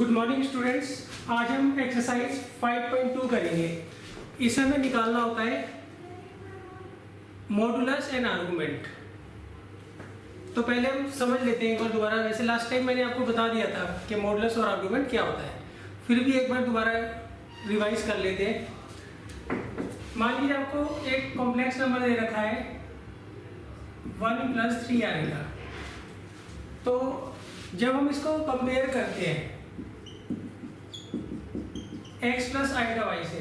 Good morning students. आज हम exercise 5.2 करेंगे। इसमें हमें निकालना होता है मॉडुलस एंड आर्गुमेंट। तो पहले हम समझ लेते हैं एक बार दोबारा। वैसे लास्ट टाइम मैंने आपको बता दिया था कि मॉडुलस और आर्गुमेंट क्या होता है, फिर भी एक बार दोबारा रिवाइज कर लेते हैं। मान लीजिए आपको एक कॉम्प्लेक्स नंबर दे रखा है 1 + 3 आएगा। तो जब हम इसको कंपेयर करते हैं x + i/y से,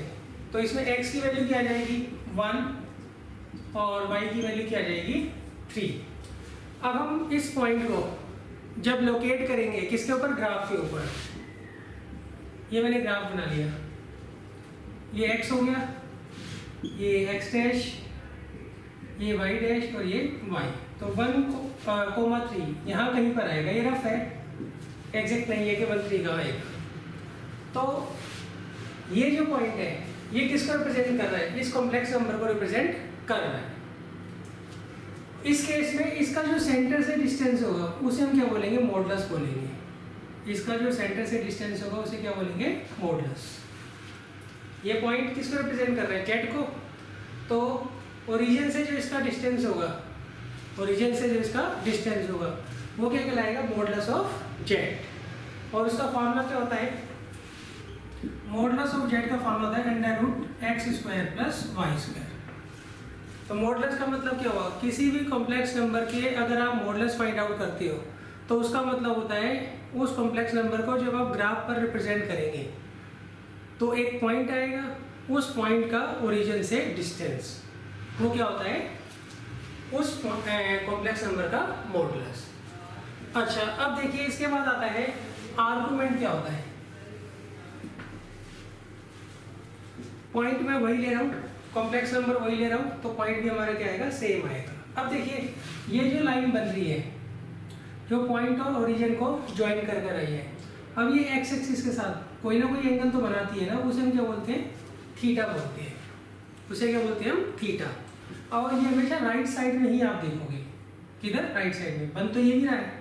तो इसमें x की वैल्यू क्या आ जाएगी 1 और y की वैल्यू क्या आ जाएगी 3। अब हम इस पॉइंट को जब लोकेट करेंगे किसके ऊपर, ग्राफ के ऊपर। ये मैंने ग्राफ बना लिया, ये x हो गया, ये x', ये y' और ये y। तो 1,3 यहाँ कहीं पर आएगा। ये रफ है, एग्जैक्ट नहीं है कि 1 3 का आएगा। तो ये जो पॉइंट है ये किसको रिप्रेजेंट कर रहा है, इस कॉम्प्लेक्स नंबर को रिप्रेजेंट कर रहा है। इस केस में इसका जो सेंटर से डिस्टेंस होगा उसे हम क्या बोलेंगे, मॉडुलस बोलेंगे। इसका जो सेंटर से डिस्टेंस होगा उसे क्या बोलेंगे, मॉडुलस। ये पॉइंट किसको रिप्रेजेंट कर रहा है, जेड को। तो ओरिजिन से जो इसका डिस्टेंस होगा, ओरिजिन से जो इसका डिस्टेंस होगा वो क्या कहलाएगा, मॉडुलस ऑफ जेड। और उसका फॉर्मूला क्या होता है, मॉडुलस ऑफ जेड का फॉर्मूला होता है √x² + y²। तो मॉडुलस का मतलब क्या हुआ, किसी भी कॉम्प्लेक्स नंबर के अगर आप मॉडुलस फाइंड आउट करते हो तो उसका मतलब होता है उस कॉम्प्लेक्स नंबर को जब आप ग्राफ पर रिप्रेजेंट करेंगे तो एक पॉइंट आएगा, उस पॉइंट का ओरिजिन से डिस्टेंस वो क्या होता है, उस कॉम्प्लेक्स नंबर का मॉडुलस। अच्छा, अब देखिए इसके बाद आता है आर्गुमेंट। क्या होता है, पॉइंट मैं वही ले रहा हूँ, कॉम्प्लेक्स नंबर वही ले रहा हूँ, तो पॉइंट भी हमारा क्या आएगा, सेम आएगा। अब देखिए ये जो लाइन बन रही है जो पॉइंट और ओरिजिन को ज्वाइन कर कर रही है, अब ये एक्स एक्सिस के साथ कोई ना कोई एंगल तो बनाती है ना, उसे हम क्या बोलते हैं, थीटा बोलते हैं। उसे क्या बोलते हैं हम, थीटा। और ये हमेशा राइट साइड में ही आप देखोगे, किधर, राइट साइड में। बन तो ये भी रहा है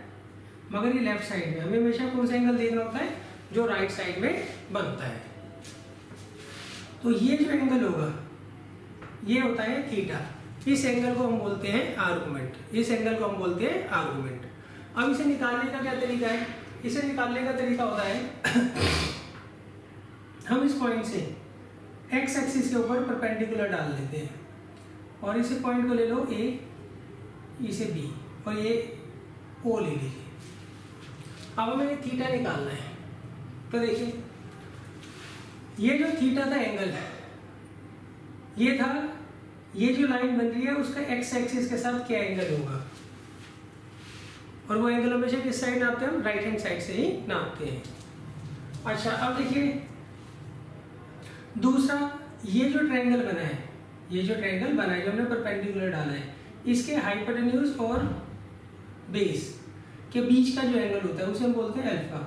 मगर ये लेफ्ट साइड में। हमें हमेशा कौन सा एंगल देखना होता है, जो राइट साइड में बनता है। तो ये जो एंगल होगा ये होता है थीटा। इस एंगल को हम बोलते हैं आर्गुमेंट, इस एंगल को हम बोलते हैं आर्गुमेंट। अब इसे निकालने का क्या तरीका है, इसे निकालने का तरीका होता है हम इस पॉइंट से एक्स एक्सिस के ऊपर परपेंडिकुलर डाल देते हैं और इसे पॉइंट को ले लो ए, इसे बी और ये ओ ले लीजिए। अब हमें ये थीटा निकालना है। तो देखिए ये जो थीटा था एंगल, ये था, ये जो लाइन बन रही है उसका एक्स एक्सिस के साथ क्या एंगल होगा, और वो एंगल हमेशा किस साइड नापते हैं हम, राइट हैंड साइड से ही नापते हैं। अच्छा, अब देखिए दूसरा, ये जो ट्रायंगल बना है, ये जो ट्रायंगल बना है जो हमने परपेंडिकुलर डाला है, इसके हाइपोटेन्यूज और बेस के बीच का जो एंगल होता है उसे हम बोलते हैं अल्फा।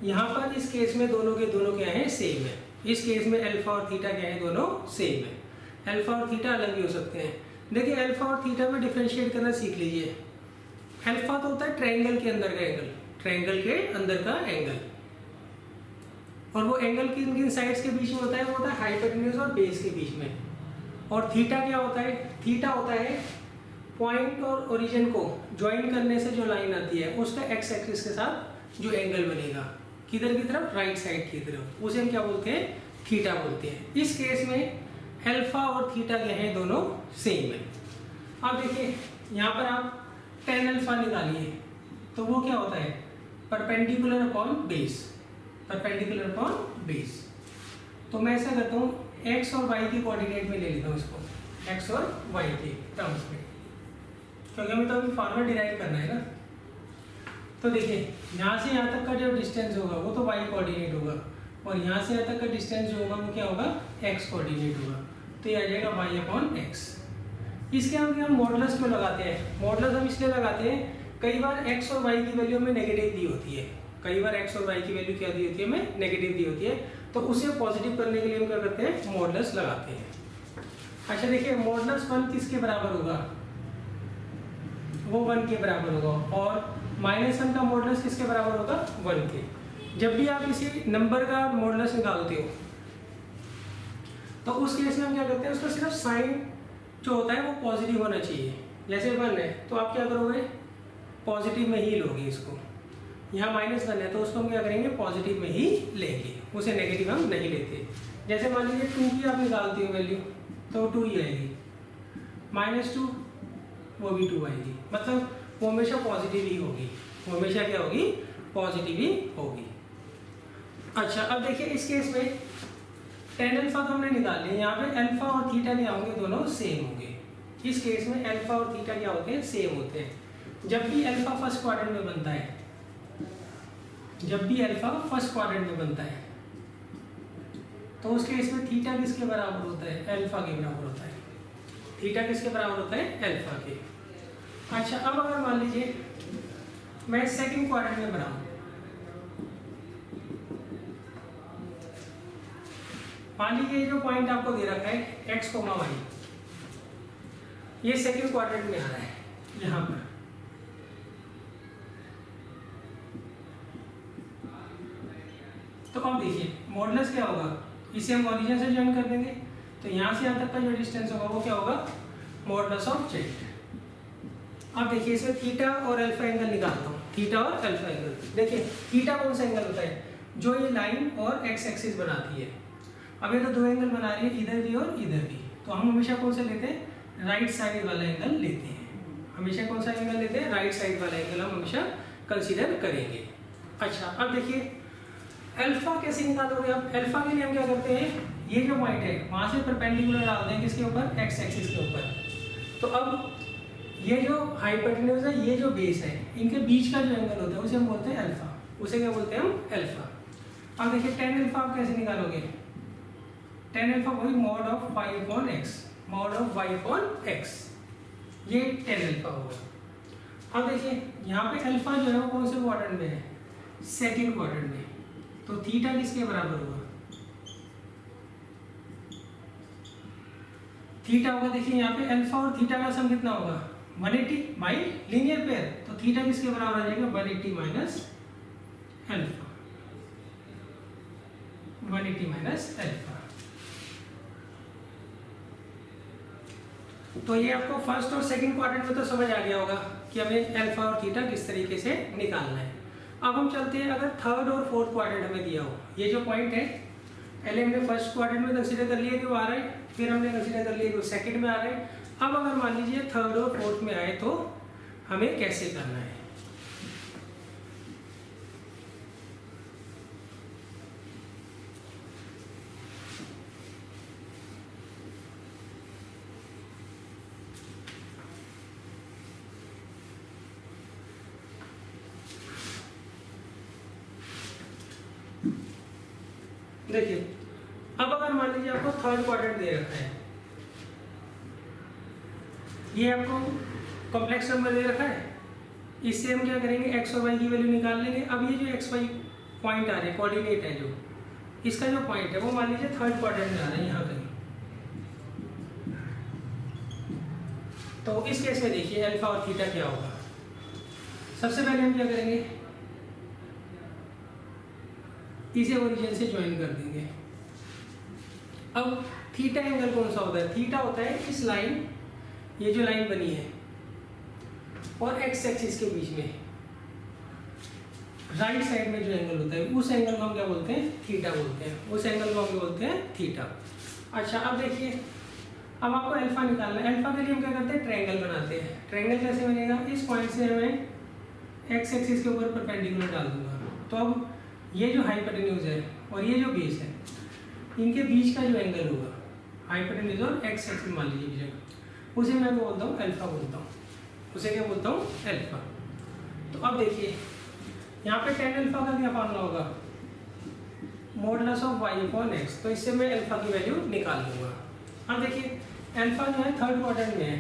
यहाँ पर इस केस में दोनों के दोनों क्या है, सेम है। इस केस में अल्फा और थीटा क्या है, दोनों सेम है। अल्फा और थीटा अलग भी हो सकते हैं। देखिए अल्फा और थीटा में डिफरेंशिएट करना सीख लीजिए। अल्फा तो होता है ट्रायंगल के अंदर का एंगल, ट्रायंगल के अंदर का एंगल, और वो एंगल किन किन साइड्स के बीच में होता है, वो होता है हाइपोटेन्यूज और बेस के बीच में। और थीटा क्या होता है, थीटा होता है पॉइंट और ओरिजिन को ज्वाइन करने से जो लाइन आती है उसका एक्स एक्सिस के साथ जो एंगल बनेगा, किधर की तरफ, राइट साइड की तरफ, उसे हम क्या बोलते हैं, थीटा बोलते हैं। इस केस में अल्फा और थीटा क्या है, दोनों सेम है। अब देखिए यहाँ पर आप tan अल्फा निकालिए तो वो क्या होता है, perpendicular upon base, perpendicular upon base. तो मैं ऐसा करता हूँ x और y के कोऑर्डिनेट में ले लेता हूँ इसको, x और y के टर्म्स में, क्योंकि हमें तो अभी फार्मूला डिराइव करना है ना। तो देखिए यहाँ से यहाँ तक का जो डिस्टेंस होगा वो तो y कोऑर्डिनेट होगा, और यहाँ से यहाँ तक का डिस्टेंस जो होगा वो क्या होगा, x कोऑर्डिनेट होगा। तो ये आ जाएगा y/x। इसके हम मॉडुलस क्यों लगाते हैं, मॉडुलस हम इसलिए लगाते हैं, कई बार x और y की वैल्यू हमें नेगेटिव दी होती है, कई बार x और y की वैल्यू क्या दी होती है, हमें नेगेटिव दी होती है, तो उसे पॉजिटिव करने के लिए हम क्या करते हैं, मॉडुलस लगाते हैं। अच्छा देखिए मॉडुलस 1 किसके बराबर होगा, वो 1 के बराबर होगा, और -1 का मॉडुलस किसके बराबर होगा, 1 के। जब भी आप किसी नंबर का मॉडुलस निकालते हो तो उस केस में हम क्या करते हैं, उसका सिर्फ साइन जो होता है वो पॉजिटिव होना चाहिए। जैसे 1 है तो आप क्या करोगे, पॉजिटिव में ही लोगे इसको। यहाँ -1 है तो उसको हम क्या करेंगे, पॉजिटिव में ही लेंगे, उसे नेगेटिव हम नहीं लेते। जैसे मान लीजिए 2 की आप निकालते हो वैल्यू तो 2 ही आएगी, -2 वो भी 2 आएगी, मतलब वो हमेशा पॉजिटिव ही होगी, वो हमेशा क्या होगी, पॉजिटिव ही होगी। अच्छा अब देखिए इस केस में tan अल्फा तो हमने निकाल लिया, यहाँ पे अल्फा और थीटा क्या होंगे, दोनों सेम होंगे। इस केस में अल्फा और थीटा क्या होते हैं, सेम होते हैं। जब भी अल्फा फर्स्ट क्वाड्रेंट में बनता है, जब भी अल्फा फर्स्ट क्वाड्रेंट में बनता है तो उस केस में थीटा किसके बराबर होता है, अल्फा के बराबर होता है। थीटा किसके बराबर होता है, अल्फा के। अच्छा अब अगर मान लीजिए मैं सेकंड क्वाड्रेंट में बनाऊं, मान लीजिए जो पॉइंट आपको दे रखा है x, y, ये सेकंड क्वाड्रेंट में आ रहा है यहाँ पर। तो अब देखिए मॉडुलस क्या होगा, इसे हम ओरिजिन से ज्वाइन कर देंगे तो यहाँ से यहाँ तक का जो डिस्टेंस होगा वो क्या होगा, मॉडुलस ऑफ z। अब देखिए इसमें थीटा और अल्फा एंगल निकालता हूँ, थीटा और अल्फा एंगल। देखिए थीटा कौन सा एंगल होता है, जो ये लाइन और x एक्सिस बनाती है। अब ये तो 2 एंगल बना रही है, इधर भी और इधर भी, तो हम हमेशा कौन सा लेते हैं, राइट साइड वाला एंगल लेते हैं। हमेशा कौन सा एंगल लेते हैं, राइट साइड वाला एंगल हम हमेशा कंसीडर करेंगे। अच्छा अब देखिए अल्फा कैसे निकालोगे, अब अल्फा के लिए हम क्या करते हैं, ये जो पॉइंट है वहां से परपेंडिकुलर डालते हैं किसके ऊपर, x एक्सिस के ऊपर। तो अब ये जो हाइपोटेन्यूज है, ये जो बेस है, इनके बीच का जो एंगल होता है उसे हम बोलते हैं अल्फा, उसे क्या बोलते हैं हम, अल्फा। अब देखिए tan अल्फा आप कैसे निकालोगे, tan अल्फा वही mod of y upon x, mod of y upon x, ये tan अल्फा होगा। अब देखिए यहाँ पे अल्फा जो है वो कौन से क्वाड्रेंट में है, सेकंड क्वाड्रेंट में, तो थीटा किसके बराबर होगा, थीटा होगा। देखिए यहाँ पे अल्फा और थीटा का सम कितना होगा, 180 बाई लीनियर पेयर, तो थीटा किसके बराबर आ जाएगा, 180 माइनस अल्फा, 180 माइनस अल्फा। तो ये आपको फर्स्ट और सेकंड क्वाड्रेंट में तो समझ आ गया होगा कि हमें अल्फा और थीटा किस तरीके से निकालना है। अब हम चलते हैं, अगर थर्ड और फोर्थ क्वाड्रेंट हमें दिया हो, ये जो पॉइंट है पहले हमने फर्स्ट क्वाड्रेंट में कंसीडर कर लिया कि वो आ रहा है, फिर हमने कंसीडर कर लिया कि वो सेकंड में आ रहा है। अब अगर मान लीजिए थर्ड और फोर्थ में आए तो हमें कैसे करना है। देखिए अब अगर मान लीजिए आपको थर्ड क्वाड्रेंट दे रखा है, ये आपको कॉम्प्लेक्स नंबर दे रखा है, इससे हम क्या करेंगे, x और y की वैल्यू निकाल लेंगे। अब ये जो x y पॉइंट आ रहे हैं, कोऑर्डिनेट है जो इसका जो पॉइंट है वो मान लीजिए थर्ड क्वाड्रेंट में आ रहा है यहाँ कहीं। तो इस केस में देखिए अल्फा और थीटा क्या होगा। सबसे पहले हम क्या करेंगे, इसे ओरिजिन से ज्वाइन कर देंगे। अब थीटा एंगल कौन सा होता है, थीटा होता है इस लाइन, ये जो लाइन बनी है और x एक्सिस के बीच में राइट साइड में जो एंगल होता है उस एंगल को हम क्या बोलते हैं, थीटा बोलते हैं, उस एंगल को हम क्या बोलते हैं, थीटा। अच्छा अब देखिए अब आपको अल्फा निकालना है। अल्फा के लिए हम क्या करते हैं, ट्रायंगल बनाते हैं। ट्रायंगल कैसे बनेगा, इस पॉइंट से मैं x एक्सिस के ऊपर परपेंडिकुलर डाल दूंगा। तो अब ये जो हाइपोटेन्यूज है और ये जो बेस है, इनके बीच का जो एंगल होगा, हाइपोटेन्यूज और x एक्सिस मान लीजिए जगह, उसे मैं बोलता हूँ अल्फा बोलता हूँ, उसे क्या बोलता हूँ, अल्फा। तो अब देखिए यहाँ पे tan अल्फा का क्या फॉर्मूला होगा, modulus of y upon x, तो इससे मैं अल्फा की वैल्यू निकाल लूँगा। अब देखिए अल्फा जो है थर्ड क्वाड्रेंट में है,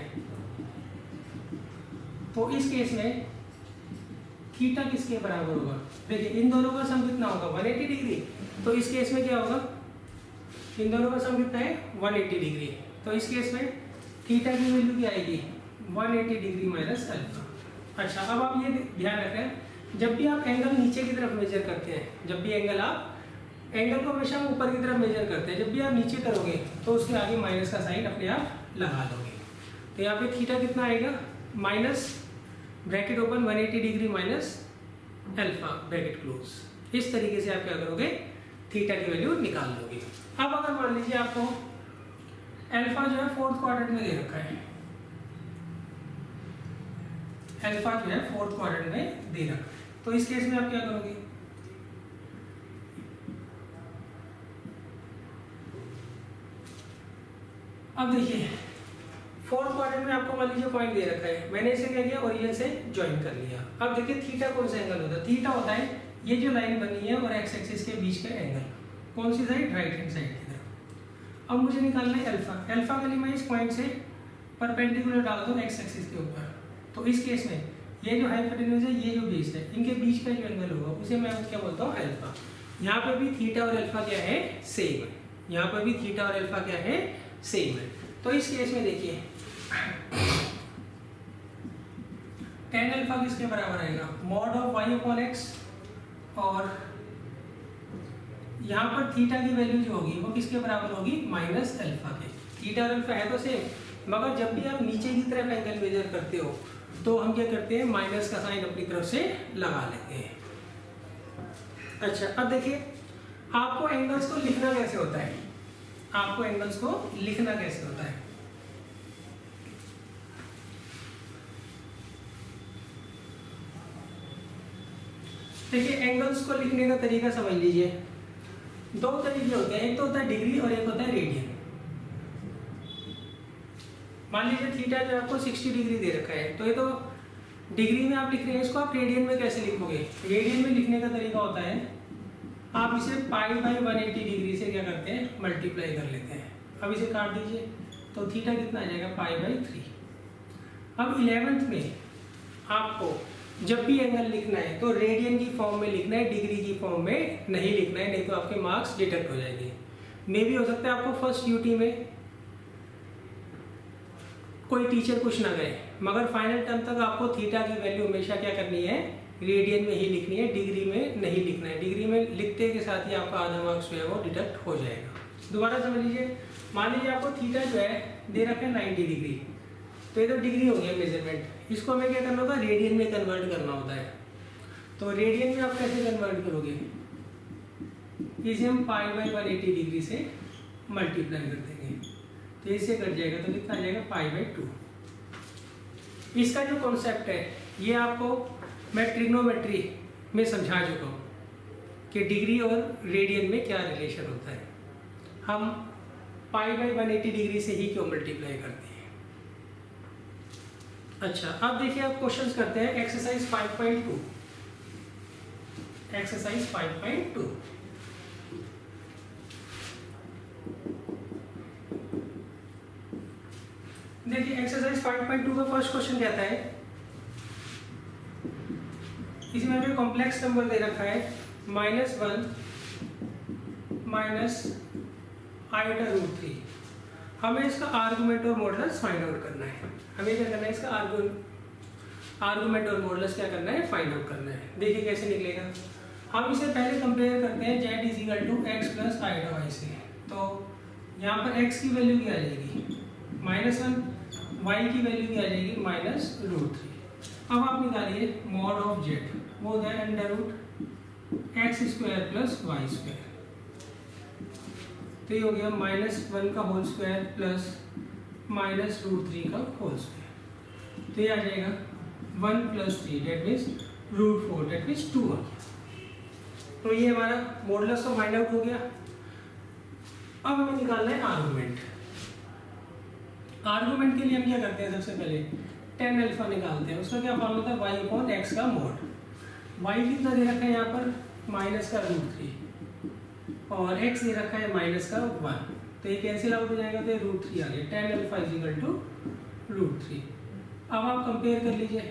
तो इस केस में थीटा किसके बराबर होगा, देखिए इन दोनों का सम कितना होगा, 180 डिग्री। तो इस केस में क्या होगा, इन दोनों का सम कितना है, 180 डिग्री। तो इस केस में थीटा की वैल्यू क्या आएगी, 180 डिग्री माइनस अल्फा। अच्छा अब आप ये ध्यान रखें, जब भी आप एंगल नीचे की तरफ मेजर करते हैं, जब भी एंगल को हमेशा हम ऊपर की तरफ मेजर करते हैं, जब भी आप नीचे करोगे तो उसके आगे माइनस का साइन अपने आप लगा दोगे। तो यहाँ पे थीटा कितना आएगा, minus bracket open 180 degree minus alpha bracket close. इस तरीके से आप क्या करोगे, थीटा की वैल्यू निकाल लोगे। अब अगर मान लीजिए आपको अल्फा जो है फोर्थ क्वाड्रेंट में दे रखा है, अल्फा जो है फोर्थ क्वाड्रेंट में दे रखा है, तो इस केस में आप क्या करोगे, अब देखिए फोर्थ क्वाड्रेंट में आपको मान लीजिए पॉइंट दे रखा है, मैंने इसे क्या किया, ओरिजिन से ज्वाइन कर लिया। अब देखिए थीटा कौन सा एंगल होता है, थीटा होता है ये जो लाइन बनी है और एक्स एक्सिस के बीच का एंगल, कौन सी साइड, राइट हैंड साइड की तरफ। अब मुझे निकालना है अल्फा, अल्फा के लिए मैं इस पॉइंट से परपेंडिकुलर डाल दूं एक्स एक्सिस के ऊपर। तो इस केस में ये जो हाइपोटेन्यूज है, ये जो बेस है, इनके बीच का जो एंगल होगा उसे मैं क्या बोलता हूँ, अल्फा। यहाँ पर भी थीटा और अल्फा क्या है, सेम है, यहाँ पर भी थीटा और अल्फा क्या है, सेम है। तो इस केस में देखिए tan अल्फा किसके बराबर आएगा, mod of y upon x, और यहाँ पर थीटा की वैल्यू जो होगी वो किसके बराबर होगी, माइनस अल्फा के। थीटा और अल्फा है तो सेम, मगर जब भी आप नीचे की तरफ एंगल मेजर करते हो तो हम क्या करते हैं, माइनस का साइन अपनी तरफ से लगा लेते हैं। अच्छा अब देखिए आपको एंगल्स को लिखना कैसे होता है, आपको एंगल्स को लिखना कैसे होता है। देखिए एंगल्स को लिखने का तरीका समझ लीजिए, दो तरीके होते हैं, एक तो होता है डिग्री और एक होता है रेडियन। मान लीजिए थीटा जो आपको 60 डिग्री दे रखा है, तो ये तो डिग्री में आप लिख रहे हैं, इसको आप रेडियन में कैसे लिखोगे, रेडियन में लिखने का तरीका होता है आप इसे पाई बाई 180 डिग्री से क्या करते हैं, मल्टीप्लाई कर लेते हैं। अब इसे काट दीजिए तो थीटा कितना आ जाएगा, पाई बाई 3। अब 11th में आपको जब भी एंगल लिखना है तो रेडियन की फॉर्म में लिखना है, डिग्री की फॉर्म में नहीं लिखना है, नहीं तो आपके मार्क्स डिडक्ट हो जाएंगे। मे भी हो सकता है आपको फर्स्ट यूटी में कोई टीचर कुछ ना गए, मगर फाइनल टर्म तक आपको थीटा की वैल्यू हमेशा क्या करनी है, रेडियन में ही लिखनी है, डिग्री में नहीं लिखना है। डिग्री में लिखते के साथ ही आपका आधा मार्क्स जो है वो डिडक्ट हो जाएगा। दोबारा समझ लीजिए, मान लीजिए आपको थीटा जो है दे रखा है 90 डिग्री, तो ये तो डिग्री हो गया मेजरमेंट, इसको हमें क्या करना होता है, रेडियन में कन्वर्ट करना होता है। तो रेडियन में आप कैसे कन्वर्ट करोगे, इसे हम पाई बाई 180 डिग्री से मल्टीप्लाई कर देंगे, तो इससे कट जाएगा, तो कितना आ जाएगा, पाई बाई 2। इसका जो कॉन्सेप्ट है ये आपको मैं ट्रिग्नोमेट्री में समझा चुका हूँ कि डिग्री और रेडियन में क्या रिलेशन होता है। हम पाई बाई 180 डिग्री से ही क्यों मल्टीप्लाई करते हैं। अच्छा अब देखिए आप क्वेश्चंस करते हैं, एक्सरसाइज 5.2, एक्सरसाइज 5.2। देखिए एक्सरसाइज 5.2 का फर्स्ट क्वेश्चन कहता है, इसमें हमें कॉम्प्लेक्स नंबर दे रखा है -1 माइनस आयोटा रूट 3। हमें इसका आर्गुमेंट और मॉडुलस फाइंड आउट करना है। हमें क्या करना है, इसका आर्गुमेंट और मॉडुलस क्या करना है, फाइंड आउट करना है। देखिए कैसे निकलेगा, हम इसे पहले कंपेयर करते हैं z is equal to X plus iota Y से। तो यहाँ पर x की वैल्यू क्या आ जाएगी, -1, y की वैल्यू क्या आ जाएगी, -√3। अब आप निकालिए मॉड ऑफ z, वो होता है √x² प्लस y²। तो ये हो गया -1 का होल स्क्वायर प्लस -√3 का होल स्क्वायर। तो ये आ जाएगा 1 + 3 डेट मीन्स √4 डेट मीन्स 2 आ गया। तो ये हमारा मॉडुलस तो फाइंड आउट हो गया। अब हमें निकालना है आर्गुमेंट। आर्गुमेंट के लिए हम क्या करते हैं, सबसे पहले tan अल्फा निकालते हैं। उसका क्या फॉर्मूला था, y/x का मोड। y कितना दे रखा है यहाँ पर, -√3 और x दे रखा है -1। तो ये कैंसिल आउट हो जाएगा, तो ये √3 आ गया। tan alpha is equal to √3। अब आप कंपेयर कर लीजिए,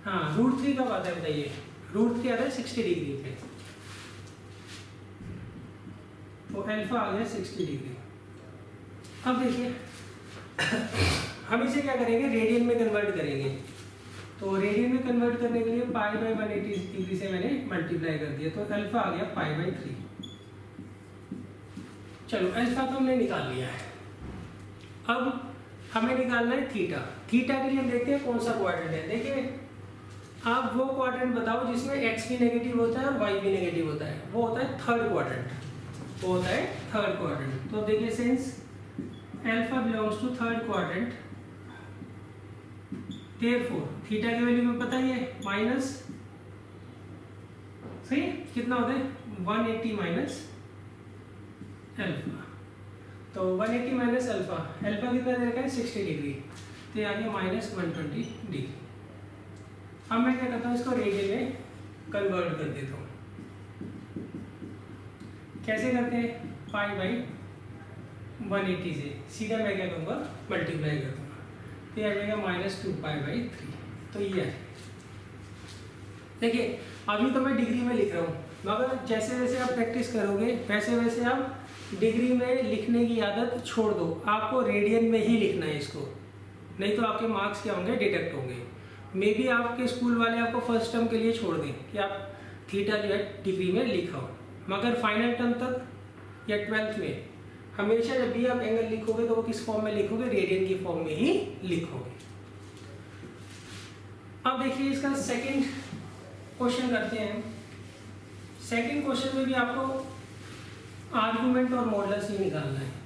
हाँ √3 कब आता है बताइए, √3 आता है 60 डिग्री पे, तो अल्फा आ गया 60 डिग्री। अब देखिए हम इसे क्या करेंगे, रेडियन में कन्वर्ट करेंगे। तो रेडियन में कन्वर्ट करने के लिए पाई बाई 180 डिग्री से मैंने मल्टीप्लाई कर दिया, तो अल्फा आ गया पाई बाई 3। चलो अल्फा तो हमने निकाल लिया है। अब हमें निकालना है थीटा। थीटा के लिए हम देखते हैं कौन सा क्वाड्रेंट है। देखिए आप वो क्वाड्रेंट बताओ जिसमें एक्स भी नेगेटिव होता है और वाई भी नेगेटिव होता है, वो होता है थर्ड क्वाड्रेंट, वो होता है थर्ड क्वाड्रेंट। तो देखिए since alpha belongs to third quadrant, therefore theta की वैल्यू में पता ही है माइनस, सही कितना होता है 180 माइनस अल्फा। तो 180 माइनस अल्फा, अल्फा कितना दे रखा है 60 डिग्री, तो ये आ गया माइनस 120 डिग्री। अब मैं क्या करता हूँ इसको रेडियन में कन्वर्ट कर देता हूँ। कैसे करते हैं, पाई बाई 180 से सीधा मैं क्या करूँगा मल्टीप्लाई कर दूँगा, तो ये आ जाएगा माइनस 2 पाई बाई 3। तो ये है, देखिए अभी तो मैं डिग्री में लिख रहा हूँ, मगर जैसे जैसे आप प्रैक्टिस करोगे वैसे वैसे आप डिग्री में लिखने की आदत छोड़ दो। आपको रेडियन में ही लिखना है इसको, नहीं तो आपके मार्क्स क्या होंगे डिडक्ट होंगे। मे बी आपके स्कूल वाले आपको फर्स्ट टर्म के लिए छोड़ दें कि आप थीटा जो है डिग्री में लिखा हो, मगर फाइनल टर्म तक या 12th में हमेशा जब भी आप एंगल लिखोगे तो वो किस फॉर्म में लिखोगे, रेडियन की फॉर्म में ही लिखोगे। अब देखिए इसका सेकंड क्वेश्चन करते हैं। सेकंड क्वेश्चन में भी आपको आर्गुमेंट और मॉडुलस ही निकालना है।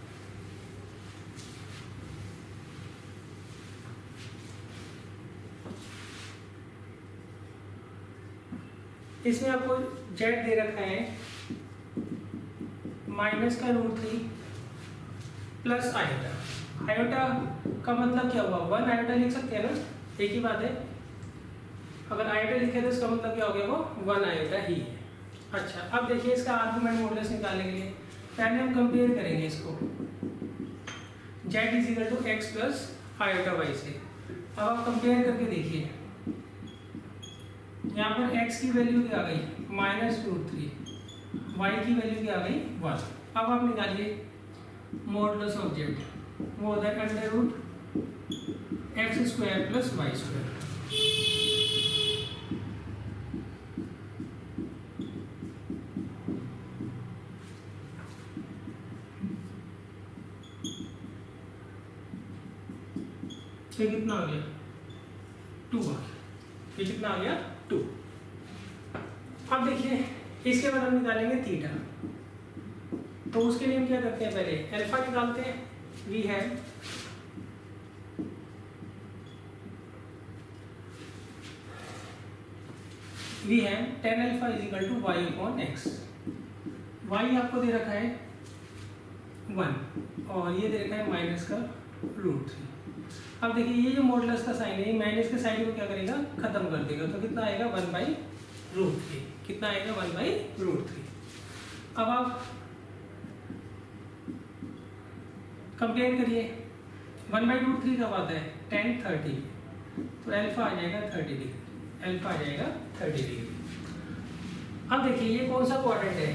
इसमें आपको जेड दे रखा है माइनस का √3 प्लस आयोटा। आयोटा का मतलब क्या हुआ, 1 आयोटा लिख सकते हैं ना, एक ही बात है। अगर आयोटा लिखे तो इसका मतलब क्या हो गया, वो 1 आयोटा ही है। अच्छा अब देखिए इसका आर्गुमेंट मॉडुलस निकालने के लिए पहले हम कंपेयर करेंगे इसको z is equal to X plus iota Y से। अब आप कंपेयर करके देखिए, यहाँ पर x की वैल्यू क्या आ गई माइनस √3, y की वैल्यू क्या आ गई 1। अब आप निकालिए मॉडुलस ऑफ z, वो होता है √x² प्लस y²। ये कितना आ गया 2 आ गया, ये कितना आ गया 2। अब देखिए इसके बाद हम निकालेंगे थीटा। तो उसके लिए हम क्या करते हैं, पहले अल्फा निकालते हैं। We have tan alpha is equal to y upon x। y आपको दे रखा है 1 और ये दे रखा है माइनस का √3। अब देखिए ये जो मॉडुलस का साइन है, माइनस के साइन को क्या करेगा खत्म कर देगा, तो कितना आएगा 1/√3। कितना आएगा 1/√3। अब आप कंपेयर करिए, 1/√3 कब आता है tan 30, तो अल्फा आ जाएगा 30 डिग्री, अल्फा आ जाएगा 30 डिग्री। अब देखिए ये कौन सा क्वाड्रेंट है,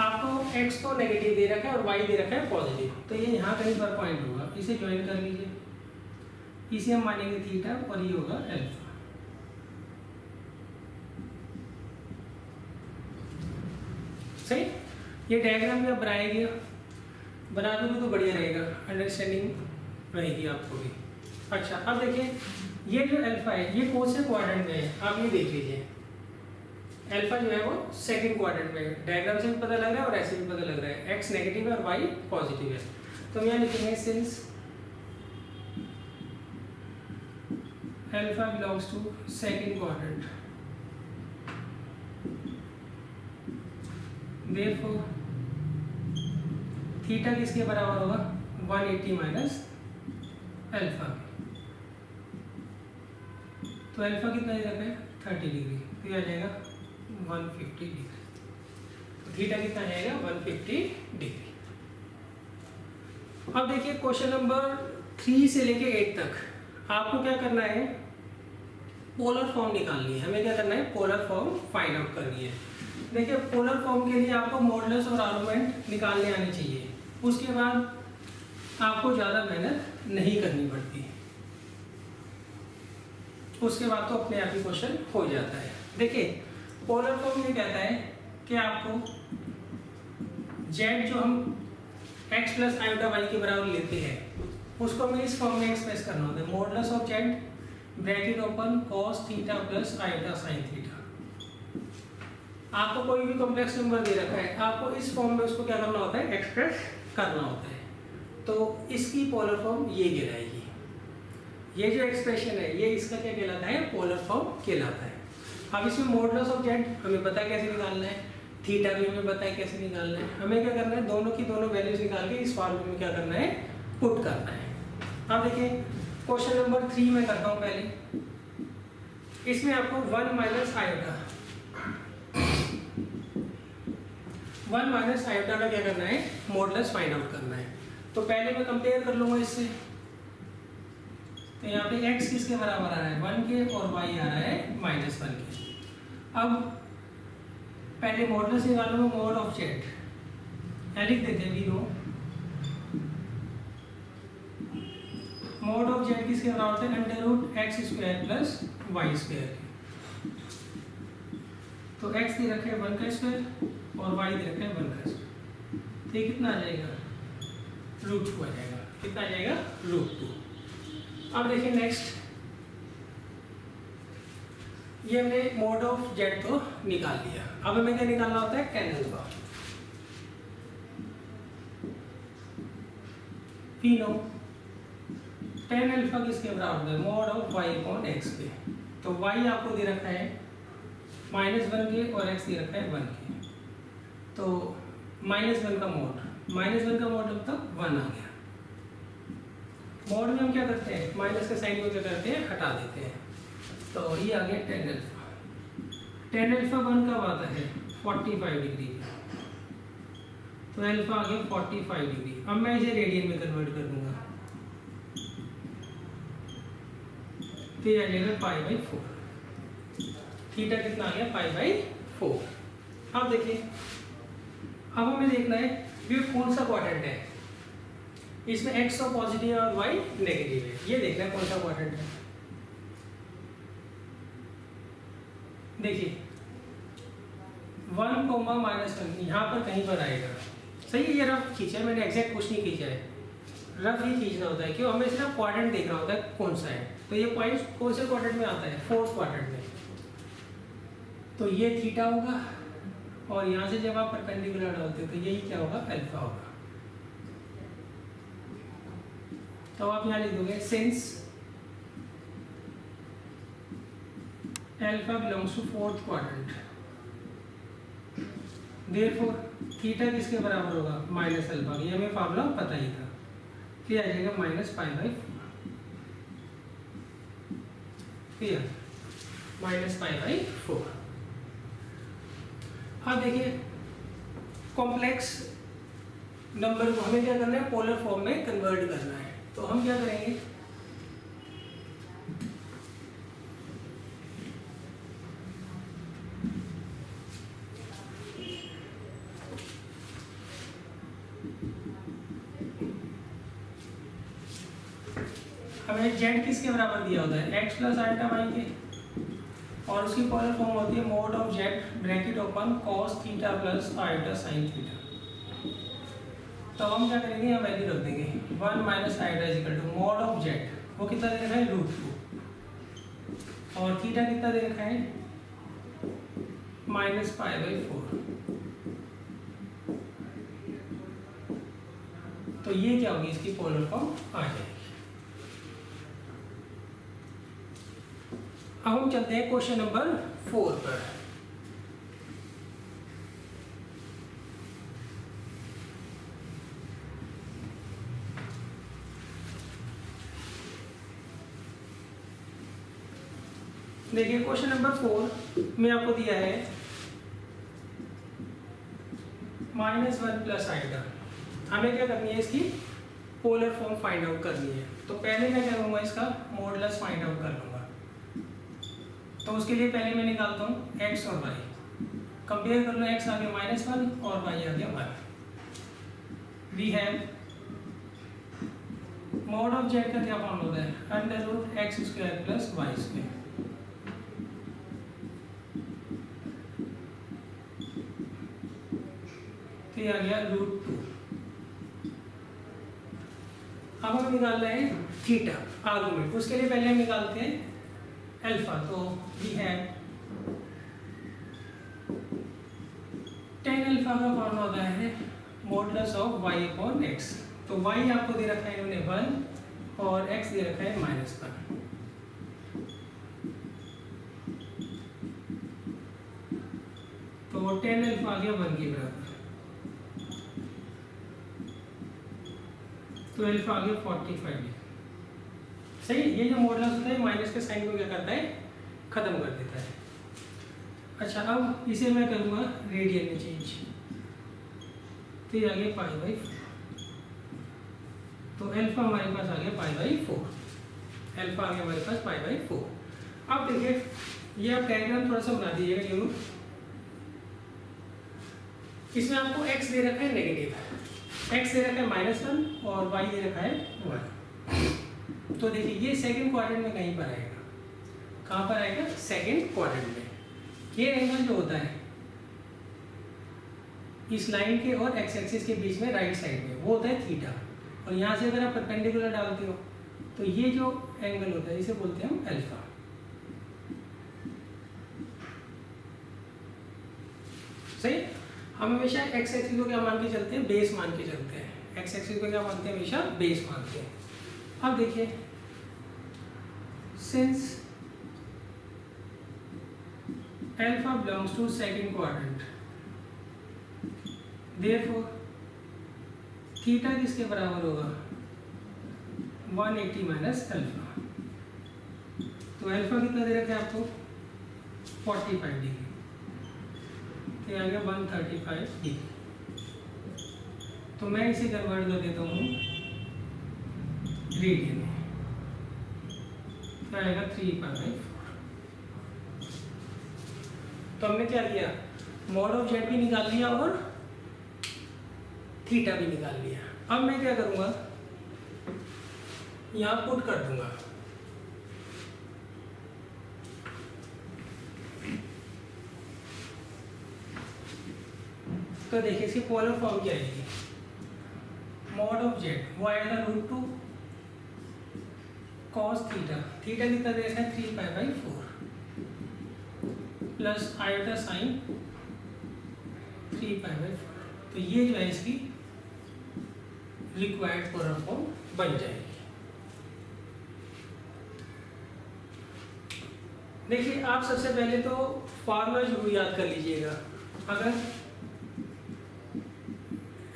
आपको x तो नेगेटिव दे रखा है और y दे रखा है पॉजिटिव, तो ये यहाँ कहीं पर पॉइंट होगा, इसे ज्वाइन कर लीजिए। इसे हम मानेंगे थीटा और ये होगा अल्फा। सही, ये डायग्राम भी आप बनाएंगे, बना दोगे तो बढ़िया रहेगा, अंडरस्टैंडिंग रहेगी आपको भी। अच्छा अब देखिए ये जो अल्फा है ये कौन से क्वाड्रेंट में है, आप ये देख लीजिए। अल्फा जो है वो सेकंड क्वाड्रेंट में है, डायग्राम से भी पता लग रहा है और ऐसे भी पता लग रहा है, x नेगेटिव है और y पॉजिटिव है। तो हम यहाँ लिखेंगे since alpha belongs to second quadrant, therefore theta किसके बराबर होगा 180 माइनस अल्फा। तो अल्फा कितना दे रखा है 30 डिग्री, तो ये आ जाएगा 150 डिग्री। तो थीटा कितना आ जाएगा 150 डिग्री। अब देखिए क्वेश्चन नंबर 3 से लेके 8 तक आपको क्या करना है, पोलर फॉर्म निकालनी है। हमें क्या करना है, पोलर फॉर्म फाइंड आउट करनी है। देखिए पोलर फॉर्म के लिए आपको मॉडुलस और आर्गुमेंट निकालने आने चाहिए, उसके बाद आपको ज़्यादा मेहनत नहीं करनी पड़ती। उसके बाद तो अपने आप ही क्वेश्चन हो जाता है। देखिए पोलर फॉर्म ये कहता है कि आपको जेड जो हम x प्लस आयोटा वाई के बराबर लेते हैं उसको हमें इस फॉर्म में एक्सप्रेस करना होता है, modulus of Z bracket open cos theta plus iota sine theta. आपको कोई भी कॉम्प्लेक्स नंबर दे रखा है, आपको इस फॉर्म में उसको क्या करना होता है, एक्सप्रेस करना होता है। तो इसकी पोलर फॉर्म ये कहलाएगी। ये जो एक्सप्रेशन है ये इसका क्या कहलाता है, पोलर फॉर्म कहलाता है। अब इसमें मॉडुलस ऑफ जेड हमें पता है कैसे निकालना है, थीटा भी हमें पता है कैसे निकालना है। हमें क्या करना है, दोनों की दोनों वैल्यूज निकाल के इस फॉर्मूले में क्या करना है, पुट करना है। अब देखिए क्वेश्चन नंबर 3 में करता हूँ पहले। इसमें आपको 1 माइनस आयोटा का क्या करना है, मॉडुलस फाइंड आउट करना है। तो पहले मैं कंपेयर कर लूंगा इससे। तो यहाँ पे x किसके बराबर आ रहा है, 1 के, और y आ रहा है -1 के। अब पहले मॉडुलस निकालूंगा, मॉड ऑफ जेड लिख देते हैं, we know mod of Z किसके बराबर होता है, √x² प्लस y²। तो x दे रखा है 1 का स्क्वायर और y दे रखा है 1 का स्क्वायर। तो ये कितना आ जाएगा, √2 आ जाएगा। कितना आ जाएगा, √2। अब देखिए नेक्स्ट, ये हमने मॉड ऑफ जेड को निकाल लिया। अब हमें क्या निकालना होता है, tan alpha. We know tan alpha किसके बराबर है, mod of y upon x के। तो y आपको दे रखा है -1 के और x दे रखा है 1 के। तो -1 का मॉड, -1 का मॉड मतलब 1 आ गया। मॉड में हम क्या करते हैं, माइनस के साइन को क्या करते हैं, हटा देते हैं। तो ये आ गया tan अल्फा। tan अल्फा 1 कब आता है, 45 डिग्री। तो अल्फा आ गया 45 डिग्री। अब मैं इसे रेडियन में कन्वर्ट कर दूंगा, तो ये आ जाएगा π/4। थीटा कितना आ गया, π/4। अब देखिए, अब हमें देखना है ये कौन सा क्वाड्रेंट है, इसमें x तो पॉजिटिव है और y नेगेटिव है। ये देखना है कौन सा क्वाड्रेंट है। देखिए 1, -1 यहाँ पर कहीं पर आएगा। सही है, ये रफ खींचा है मैंने, एग्जैक्ट कुछ नहीं खींचा है, रफ ही खींचना होता है। क्यों, हमें सिर्फ क्वाड्रेंट देखना होता है कौन सा है। तो ये पॉइंट कौन से क्वाड्रेंट में आता है, 4th क्वाड्रेंट में। तो ये थीटा होगा, और यहाँ से जब आप परपेंडिकुलर डालते हो तो यही क्या होगा, अल्फा होगा। तो आप यहाँ लिख दोगे, since alpha belongs to 4th quadrant, therefore theta किसके बराबर होगा, -अल्फा। ये हमें फार्मूला पता ही था। फिर आ जाएगा -π/4। फिर -π/4। अब देखिए कॉम्प्लेक्स नंबर को हमें क्या करना है, पोलर फॉर्म में कन्वर्ट करना है। तो हम क्या करेंगे, हमें जेड किसके बराबर दिया होता है, x प्लस आयोटा वाई के, और उसकी पोलर फॉर्म होती है mod of Z bracket open cos theta plus iota sine theta. तो हम क्या करेंगे, यहाँ वैल्यू रख देंगे 1 minus iota equal to mod of Z, वो कितना दे रखा है, √2, और थीटा कितना दे रखा है, -π/4। तो ये क्या होगी, इसकी पोलर फॉर्म आ जाएगी। अब हम चलते हैं क्वेश्चन नंबर 4 पर। देखिए क्वेश्चन नंबर 4 में आपको दिया है -1 प्लस आयोटा। हमें क्या करनी है, इसकी पोलर फॉर्म फाइंड आउट करनी है। तो पहले मैं क्या करूँगा, इसका मॉडुलस फाइंड आउट कर लूँगा। तो उसके लिए पहले मैं निकालता हूँ x और y, कंपेयर कर लो, x आ गया -1 और y आ गया 1। We have mod of Z का क्या फॉर्म होता है, √x² प्लस y²। तो ये आ गया √2। अब हम निकाल रहे हैं थीटा आर्गुमेंट, उसके लिए पहले हम निकालते हैं अल्फा। तो वी हैव tan अल्फा का फॉर्मूला होता है मॉडुलस ऑफ y/x। तो y आपको दे रखा है इन्होंने 1 और x दे रखा है -1। तो tan अल्फा आ गया 1 के बराबर, तो अल्फा आ गया 45। सही, ये जो मॉडुलस होता है माइनस के साइन को क्या करता है, खत्म कर देता है। अच्छा, अब इसे मैं करूँगा रेडियन में चेंज, तो ये आ गया π/4। तो अल्फा हमारे पास आ गया π/4, अल्फा आ गया हमारे पास π/4। अब देखिए, ये आप डायग्राम थोड़ा सा बना दीजिएगा ये लोग। इसमें आपको x दे रखा है नेगेटिव, x दे रखा है -1 और y दे रखा है 1। तो देखिए ये सेकंड क्वाड्रेंट में कहीं पर आएगा, कहाँ पर आएगा, सेकंड क्वाड्रेंट में। ये एंगल जो होता है इस लाइन के और x एक्सिस के बीच में राइट साइड में, वो होता है थीटा। और यहाँ से अगर आप परपेंडिकुलर डालते हो तो ये जो एंगल होता है इसे बोलते हैं हम अल्फा। सही, हम हमेशा x एक्सिस को क्या मान के चलते हैं, बेस मान के चलते हैं। x एक्सिस को क्या मानते हैं, हमेशा बेस मानते हैं। अब देखिए, since alpha belongs to second quadrant, therefore theta किसके बराबर होगा, 180 माइनस अल्फा। तो अल्फा कितना दे रखा है आपको, 45 डिग्री, तो आ गया 135 डिग्री। तो मैं इसे कन्वर्ट कर देता हूँ रेडियन में, तो आएगा 3π/4। तो हमने क्या किया, मॉड ऑफ जेड भी निकाल लिया और थीटा भी निकाल लिया। अब मैं क्या करूँगा, यहाँ पुट कर दूंगा। तो देखिए इसकी पोलर फॉर्म क्या आएगी, मॉड ऑफ जेड वो आएगा √2 cos थीटा, थीटा कितना दे रखा है 3π/4 प्लस आयोटा साइन 3π/4। तो ये जो है इसकी रिक्वायर्ड पोलर फॉर्म बन जाएगी। देखिए, आप सबसे पहले तो फार्मूला जरूर याद कर लीजिएगा। अगर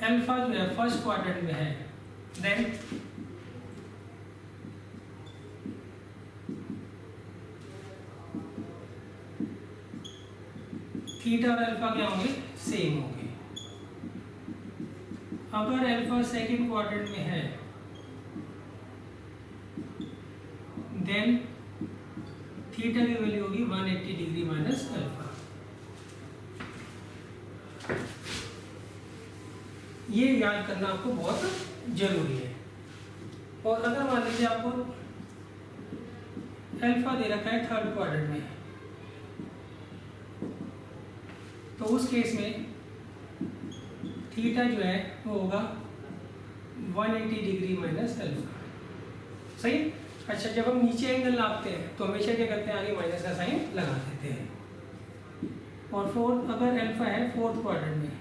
अल्फा जो है फर्स्ट क्वाड्रेंट में है, देन थीटा और अल्फा क्या होंगे, सेम होंगे। अगर अल्फा सेकंड क्वाड्रेंट में है, देन थीटा की वैल्यू होगी 180 डिग्री माइनस अल्फा। ये याद करना आपको बहुत जरूरी है। और अगर मान लीजिए आपको अल्फा दे रखा है थर्ड क्वाड्रेंट में, तो उस केस में थीटा जो है वो होगा 180 डिग्री माइनस अल्फा। सही। अच्छा, जब हम नीचे एंगल नापते हैं तो हमेशा क्या करते हैं, आगे माइनस का साइन लगा देते हैं। और फोर्थ, अगर अल्फा है फोर्थ क्वाड्रेंट में,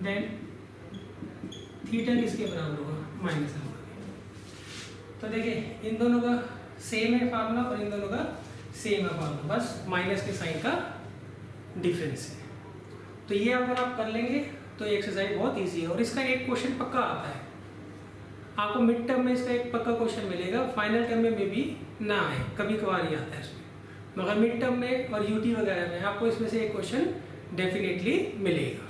देन थीटा किसके बराबर होगा, माइनस अल्फा। तो देखिए इन दोनों का सेम है फार्मूला और इन दोनों का सेम है फार्मूला, बस माइनस के साइन का डिफरेंस है। तो ये अगर आप कर लेंगे तो ये एक्सरसाइज बहुत इजी है। और इसका एक क्वेश्चन पक्का आता है, आपको मिड टर्म में इसका एक पक्का क्वेश्चन मिलेगा, फाइनल टर्म में भी ना आए, कभी कभार ही आता है इसमें, मगर मिड टर्म में और यूटी वगैरह में आपको इसमें से एक क्वेश्चन डेफिनेटली मिलेगा।